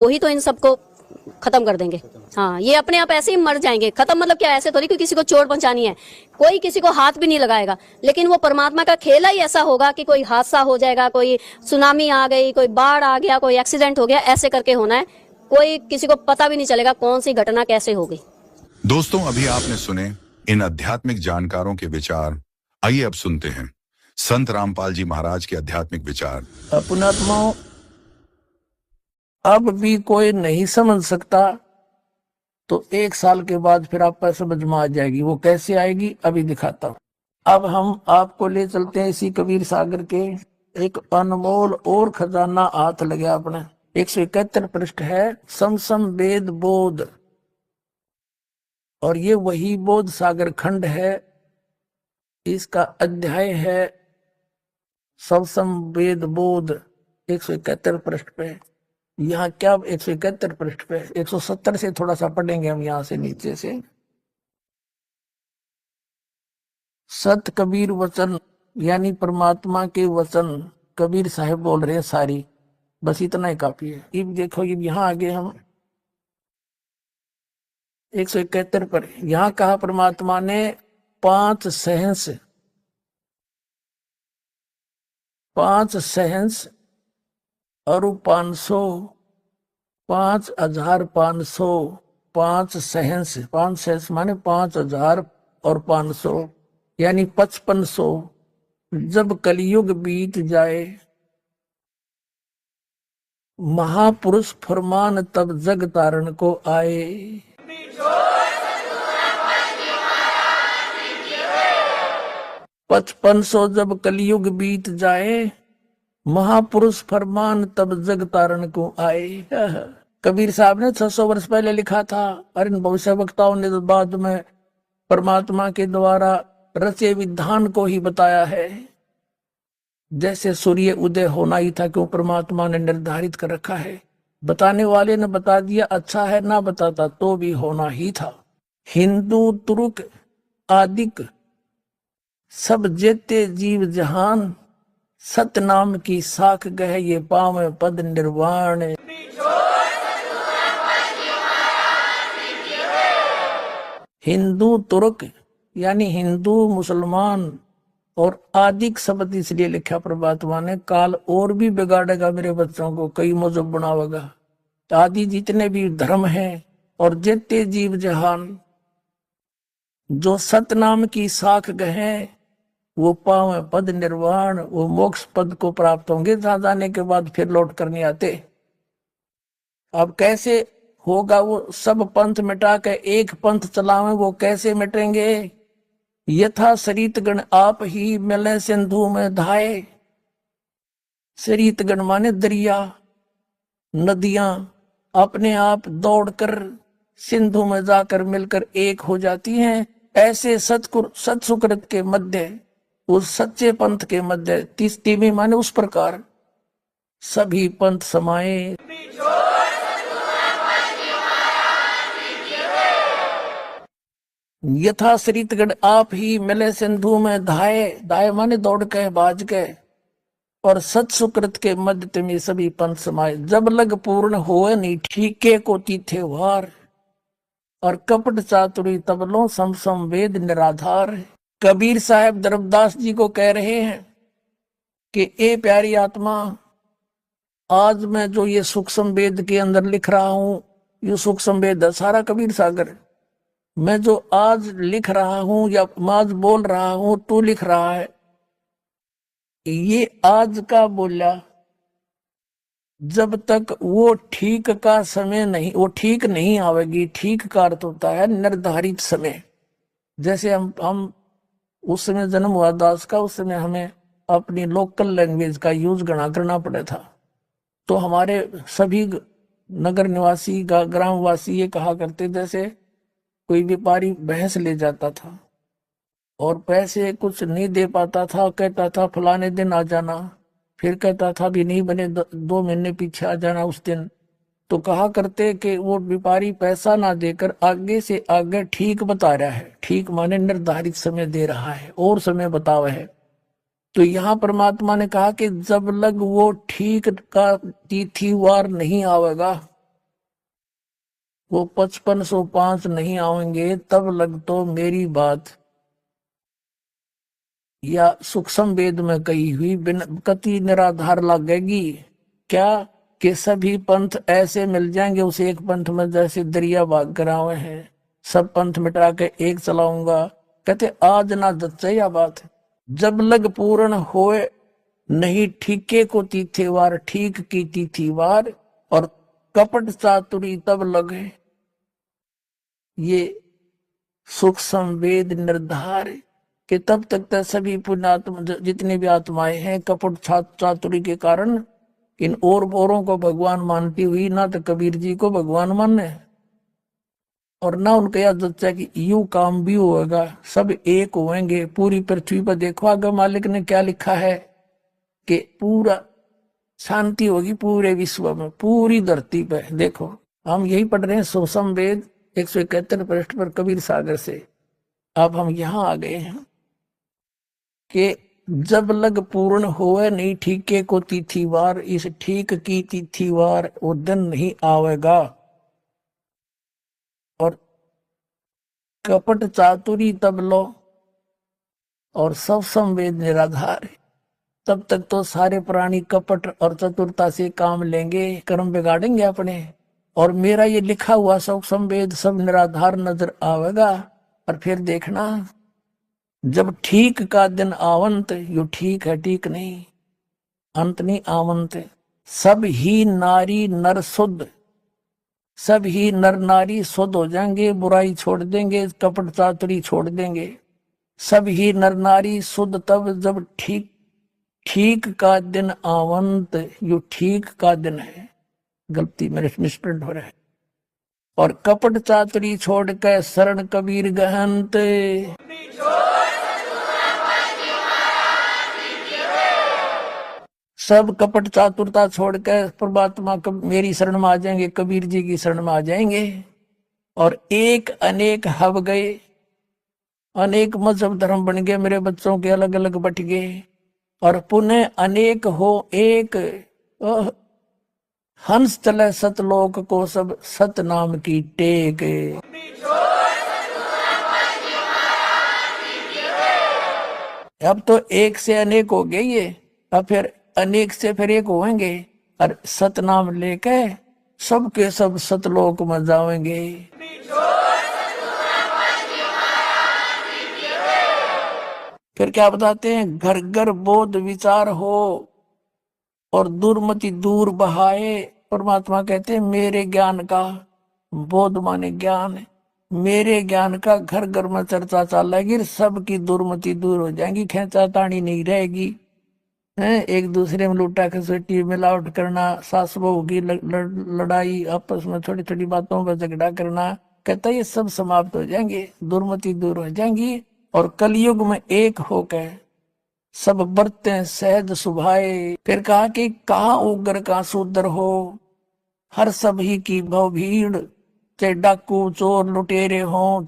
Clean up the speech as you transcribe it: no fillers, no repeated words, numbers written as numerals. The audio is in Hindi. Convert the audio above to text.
वही तो इन सबको खत्म कर देंगे। हाँ, ये अपने आप ऐसे ही मर जाएंगे। खत्म मतलब क्या, ऐसे थोड़ी कि किसी को चोट पहुंचानी है, कोई किसी को हाथ भी नहीं लगाएगा। लेकिन वो परमात्मा का खेल ही ऐसा होगा कि कोई हादसा हो जाएगा, कोई सुनामी आ गई, कोई बाढ़ आ गया, कोई एक्सीडेंट हो गया, ऐसे करके होना है। कोई किसी को पता भी नहीं चलेगा कौन सी घटना कैसे हो गई। दोस्तों, अभी आपने सुने इन आध्यात्मिक जानकारों के विचार। आइए अब सुनते हैं संत रामपाल जी महाराज के आध्यात्मिक विचार। पुणात्माओं, अब भी कोई नहीं समझ सकता तो 1 साल के बाद फिर आप पर समझ में आ जाएगी। वो कैसे आएगी अभी दिखाता हूँ। अब हम आपको ले चलते हैं इसी कबीर सागर के एक अनमोल और खजाना हाथ लगे अपने। 171 पृष्ठ है, समसम वेद बोध, और ये वही बोध सागर खंड है। इसका अध्याय है समसम वेद बोध, 171 पृष्ठ पे। यहाँ क्या 171 पृष्ठ पे, 170 से थोड़ा सा पढ़ेंगे हम यहाँ से नीचे से। सत कबीर वचन, यानी परमात्मा के वचन कबीर साहब बोल रहे हैं सारी, बस इतना ही काफी है। अब देखो, अब यहाँ आगे हम 171 पर यहाँ कहा परमात्मा ने 5 सहंस और 500, 5500, 5 सहंस माने 5000 और 500 यानी 5500। जब कलयुग बीत जाए, महापुरुष फरमान तब जग तारण को आए। 5500 जब कलयुग बीत जाए, महापुरुष फरमान तब जग तारण को आए। कबीर साहब ने 600 वर्ष पहले लिखा था, और इन भविष्य वक्ताओं ने तो बाद में परमात्मा के द्वारा रचे विधान को ही बताया है। जैसे सूर्य उदय होना ही था, क्यों परमात्मा ने निर्धारित कर रखा है। बताने वाले ने बता दिया, अच्छा है, ना बताता तो भी होना ही था। हिंदू तुर्क आदिक सब जेते जीव जहान, सतनाम की साख गह ये पावे पद निर्वाण। हिंदू तुर्क यानी हिंदू मुसलमान और आदिक शब्द इसलिए लिखा परमात्मा ने, काल और भी बिगाड़ेगा मेरे बच्चों को, कई मजहब बनावेगा। आदि जितने भी धर्म हैं और जेते जीव जहान, जो सतनाम की साख गहे वो पावे पद निर्वाण, वो मोक्ष पद को प्राप्त होंगे। जहां जाने के बाद फिर लौट कर नहीं आते। अब कैसे होगा वो सब पंथ मिटा के एक पंथ चलावे, वो कैसे मिटेंगे। यथा सरित गण आप ही मिले सिंधु में धाये। सरित गण माने दरिया, नदियां अपने आप दौड़कर सिंधु में जाकर मिलकर एक हो जाती हैं। ऐसे सत्सुकृत के मध्य, उस सच्चे पंथ के मध्य, तीसरी माने उस प्रकार सभी पंथ समाये। यथा सरितगढ़ आप ही मिले सिंधु में धाये, धाये माने दौड़ के बाज के, और सत्सुकृत के मध्य तुम्हें सभी पंथ समाये। जब लग पूर्ण होए नहीं ठीके को तीथे वार, और कपट चातुरी तबलों समसम वेद निराधार। कबीर साहब धर्मदास जी को कह रहे हैं कि ए प्यारी आत्मा, आज मैं जो ये सूक्ष्म वेद के अंदर लिख रहा हूं, ये सूक्ष्म वेद है सारा कबीर सागर। मैं जो आज लिख रहा हूं या आज बोल रहा हूं, तू लिख रहा है, ये आज का बोला। जब तक वो ठीक का समय नहीं, वो ठीक नहीं आवेगी। ठीक का अर्थ होता है निर्धारित समय। जैसे हम उस समय जन्म हुआ दास का, उस समय हमें अपनी लोकल लैंग्वेज का यूज गणा करना पड़ा था। तो हमारे सभी नगर निवासी ग्रामवासी ये कहा करते, जैसे कोई व्यापारी भैंस ले जाता था और पैसे कुछ नहीं दे पाता था, कहता था फलाने दिन आ जाना, फिर कहता था भी नहीं बने 2 महीने पीछे आ जाना उस दिन। तो कहा करते कि वो व्यापारी पैसा ना देकर आगे से आगे ठीक बता रहा है। ठीक माने निर्धारित समय दे रहा है और समय बतावा है। तो यहाँ परमात्मा ने कहा कि जब लग वो ठीक का तिथिवार नहीं आवेगा, वो 5505 नहीं आएंगे तब लग तो मेरी बात, या सूक्ष्म वेद में कही हुई बिन कति निराधार लगेगी क्या, कि सभी पंथ ऐसे मिल जाएंगे उस एक पंथ में जैसे दरिया भाग करावे हैं, सब पंथ मिटा के एक चलाऊंगा। कहते आज ना जच्चे या बात, जब लग पूर्ण होए नहीं ठीके को तीथेवार, ठीक की तीथीवार और कपट चातुरी तब लगे। ये सूक्ष्म वेद निर्धार कि तब तक तो सभी पुण्यात्मा जितनी भी आत्माएं हैं कपट चातुरी के कारण इन औरों को भगवान मानती हुई ना तो कबीर जी को भगवान माने और ना उनका याद जच्चा कि यू काम भी होगा, सब एक होंगे। पूरी पृथ्वी पर देखो आगे मालिक ने क्या लिखा है कि पूरा शांति होगी पूरे विश्व में, पूरी धरती पर। देखो हम यही पढ़ रहे हैं सूक्ष्म वेद 171 पृष्ठ पर कबीर सागर से। अब हम यहां आ गए हैं कि जब लग पूर्ण होए नहीं ठीके को तिथिवार, इस ठीक की तिथिवार वो दिन नहीं आवेगा और कपट चातुरी तब लो और सब संवेद निराधार, तब तक तो सारे प्राणी कपट और चतुरता से काम लेंगे, कर्म बिगाड़ेंगे अपने, और मेरा ये लिखा हुआ सब संवेद सब निराधार नजर आवेगा। और फिर देखना जब ठीक का दिन आवंत, यो ठीक है ठीक नहीं, अंत नहीं आवंत, सब ही नारी नर शुद्ध, सब ही नर नारी शुद्ध हो जाएंगे, बुराई छोड़ देंगे, कपट चातुरी छोड़ देंगे। सब ही नर नारी शुद्ध तब जब ठीक ठीक का दिन आवंत, यो ठीक का दिन है, गलती मेरे मिसप्रिंट हो रहा है। और कपट चातुरी छोड़ के शरण कबीर गहंत, सब कपट चातुरता छोड़ के परमात्मा मेरी शरण में आ जाएंगे, कबीर जी की शरण में आ जाएंगे। और एक अनेक हब गए, अनेक मजहब धर्म बन गए, मेरे बच्चों के अलग अलग बट गए, और पुनः अनेक हो एक, हंस चले सतलोक को सब सत नाम की टेक। अब तो एक से अनेक हो गए ये, अब फिर अनेक से फिर एक होंगे और सतनाम लेके सबके सब सतलोक में जाएंगे। फिर क्या बताते हैं, घर घर बोध विचार हो और दुर्मति दूर बहाए। परमात्मा कहते हैं मेरे ज्ञान का, बोध माने ज्ञान, मेरे ज्ञान का घर घर में चर्चा चलेगी, सबकी दुर्मति दूर हो जाएगी, खेचा तानी नहीं रहेगी, एक दूसरे में लूटा खसोटी मिलावट करना, सास बहू की लड़ाई, आपस में छोटी छोटी बातों पर झगड़ा करना, कहता ये सब समाप्त हो जाएंगे, दुर्मति दूर हो जाएंगी। और कलयुग में एक होकर सब बरते सहज सुभाए। फिर कहा कि कहाँ उग्र का शूद्र हो, हर सब ही की भव भीड़, चाहे डाकू चोर लुटेरे हो,